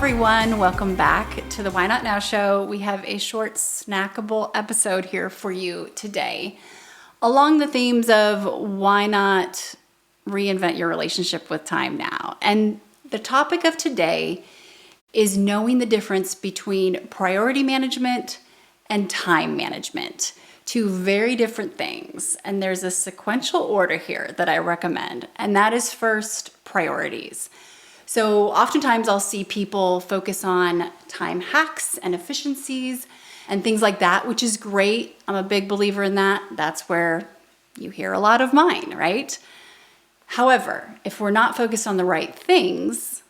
everyone. Welcome back to the Why Not Now show. We have a short snackable episode here for you today along the themes of why not reinvent your relationship with time now. And the topic of today is knowing the difference between priority management and time management. Two very different things. And there's a sequential order here that I recommend, and that is first priorities. So oftentimes I'll see people focus on time hacks and efficiencies and things like that, which is great. I'm a big believer in that. That's where you hear a lot of mine, right? However, if we're not focused on the right things,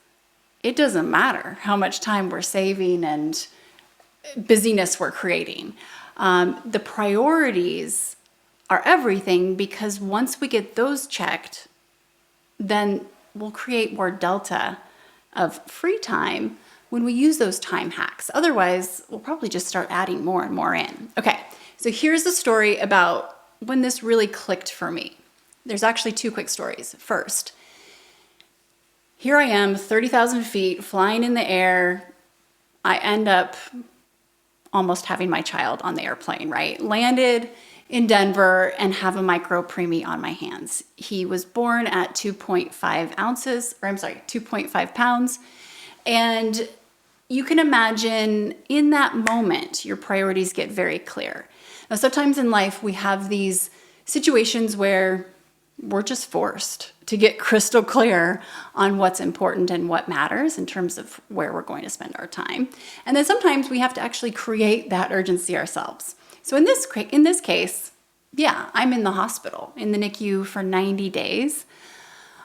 it doesn't matter how much time we're saving and busyness we're creating. The priorities are everything, because once we get those checked, then we'll create more delta of free time when we use those time hacks. Otherwise, we'll probably just start adding more and more in. Okay, so here's a story about when this really clicked for me. There's actually two quick stories. First, here I am, 30,000 feet, flying in the air. I end up almost having my child on the airplane, right? Landed in Denver and have a micro preemie on my hands. He was born at 2.5 pounds. And you can imagine in that moment, your priorities get very clear. Now, sometimes in life, we have these situations where we're just forced to get crystal clear on what's important and what matters in terms of where we're going to spend our time. And then sometimes we have to actually create that urgency ourselves. So in this case, yeah, I'm in the hospital, in the NICU for 90 days.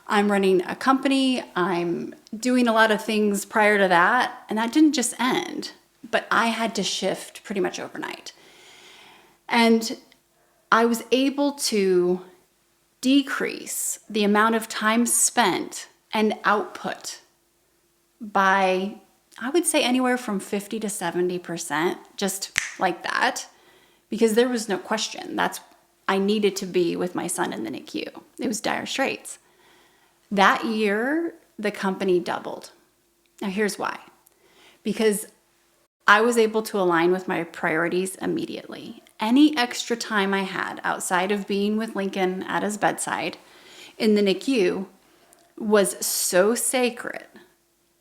I'm running a company. I'm doing a lot of things prior to that. And that didn't just end, but I had to shift pretty much overnight. And I was able to decrease the amount of time spent and output by, I would say, anywhere from 50 to 70%, just like that, because there was no question. I needed to be with my son in the NICU. It was dire straits. That year, the company doubled. Now here's why. Because I was able to align with my priorities immediately. Any extra time I had outside of being with Lincoln at his bedside in the NICU was so sacred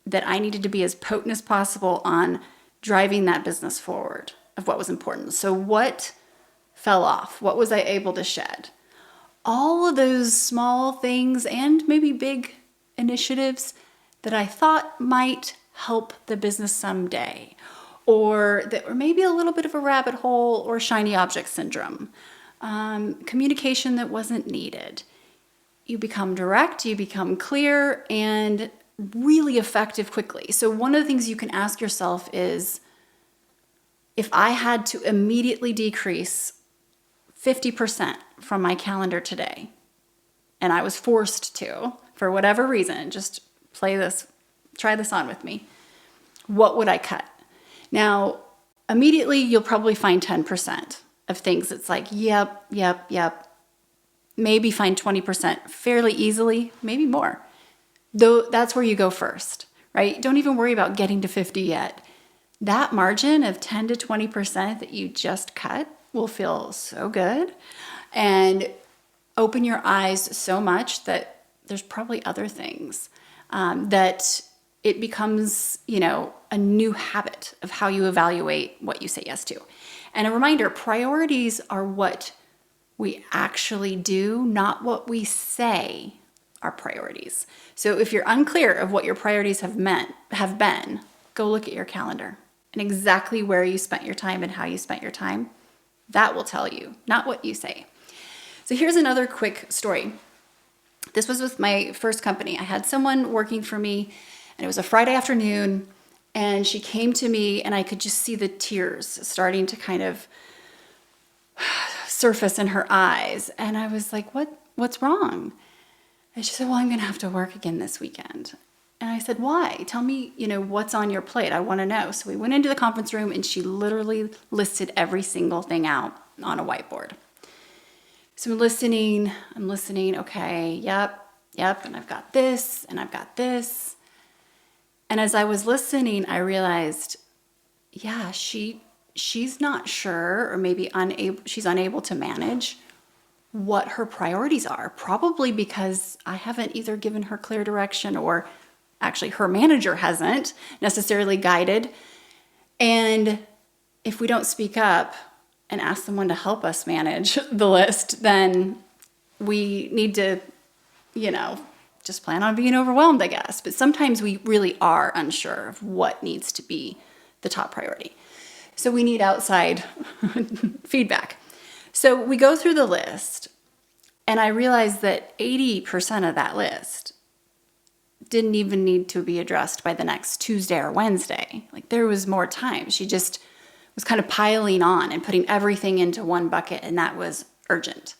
that I needed to be as potent as possible on driving that business forward of what was important. So what fell off? What was I able to shed? All of those small things and maybe big initiatives that I thought might help the business someday, or that were maybe a little bit of a rabbit hole or shiny object syndrome, communication that wasn't needed. You become direct, you become clear, and really effective quickly. So one of the things you can ask yourself is, if I had to immediately decrease 50% from my calendar today, and I was forced to, for whatever reason, just try this on with me, what would I cut? Now, immediately you'll probably find 10% of things that's like, yep. Maybe find 20% fairly easily, maybe more. Though that's where you go first, right? Don't even worry about getting to 50 yet. That margin of 10 to 20% that you just cut will feel so good and open your eyes so much that there's probably other things that it becomes, a new habit of how you evaluate what you say yes to. And a reminder, priorities are what we actually do, not what we say are priorities. So if you're unclear of what your priorities have been, go look at your calendar and exactly where you spent your time and how you spent your time. That will tell you, not what you say. So here's another quick story. This was with my first company. I had someone working for me, and it was a Friday afternoon, and she came to me, and I could just see the tears starting to kind of surface in her eyes. And I was like, what's wrong? And she said, well, I'm going to have to work again this weekend. And I said, why? Tell me, what's on your plate? I want to know. So we went into the conference room, and she literally listed every single thing out on a whiteboard. So I'm listening. Okay, yep. And I've got this, and I've got this. And as I was listening, I realized, yeah, she's not sure, or maybe she's unable to manage what her priorities are, probably because I haven't either given her clear direction, or actually her manager hasn't necessarily guided. And if we don't speak up and ask someone to help us manage the list, then we need to, just plan on being overwhelmed, I guess. But sometimes we really are unsure of what needs to be the top priority. So we need outside feedback. So we go through the list, and I realized that 80% of that list didn't even need to be addressed by the next Tuesday or Wednesday. Like, there was more time. She just was kind of piling on and putting everything into one bucket, and that was urgent.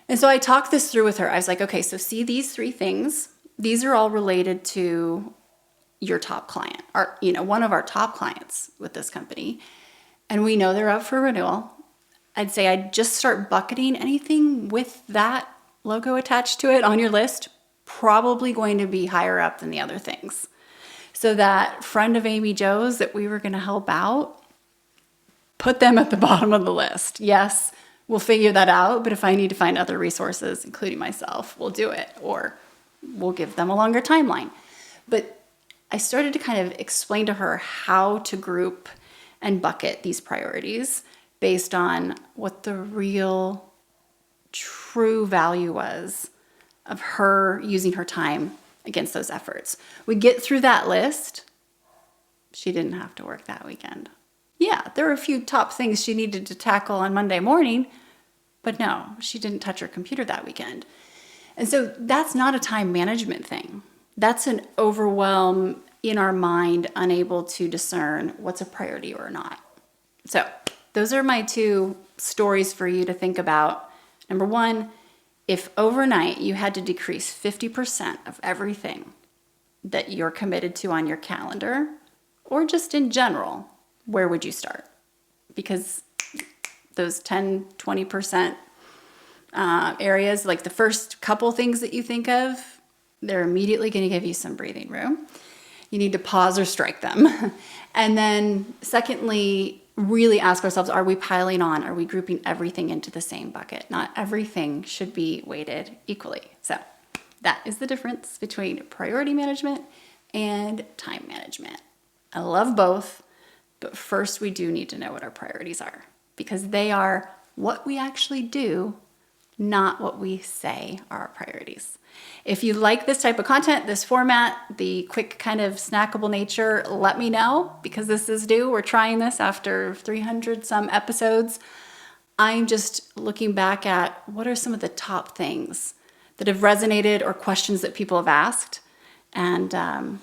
And so I talked this through with her. I was like, okay, so see these 3 things. These are all related to your top client, or, one of our top clients with this company. And we know they're up for renewal. I'd say I'd just start bucketing anything with that logo attached to it on your list, probably going to be higher up than the other things. So that friend of Amy Jo's that we were going to help out, put them at the bottom of the list. Yes, we'll figure that out, but if I need to find other resources, including myself, we'll do it, or we'll give them a longer timeline. But I started to kind of explain to her how to group and bucket these priorities based on what the real, true value was of her using her time against those efforts. We get through that list. She didn't have to work that weekend. Yeah, there were a few top things she needed to tackle on Monday morning, but no, she didn't touch her computer that weekend. And so that's not a time management thing. That's an overwhelm in our mind, unable to discern what's a priority or not. So those are my 2 stories for you to think about. Number 1, if overnight you had to decrease 50% of everything that you're committed to on your calendar, or just in general, where would you start? Because those 10, 20% areas, like the first couple things that you think of, they're immediately going to give you some breathing room. You need to pause or strike them. And then secondly, really ask ourselves, are we piling on? Are we grouping everything into the same bucket? Not everything should be weighted equally. So that is the difference between priority management and time management. I love both, but first we do need to know what our priorities are, because they are what we actually do, not what we say are our priorities. If you like this type of content, this format, the quick kind of snackable nature, let me know, because this is due. We're trying this after 300 some episodes. I'm just looking back at what are some of the top things that have resonated, or questions that people have asked, and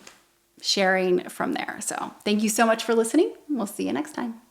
sharing from there. So thank you so much for listening. We'll see you next time.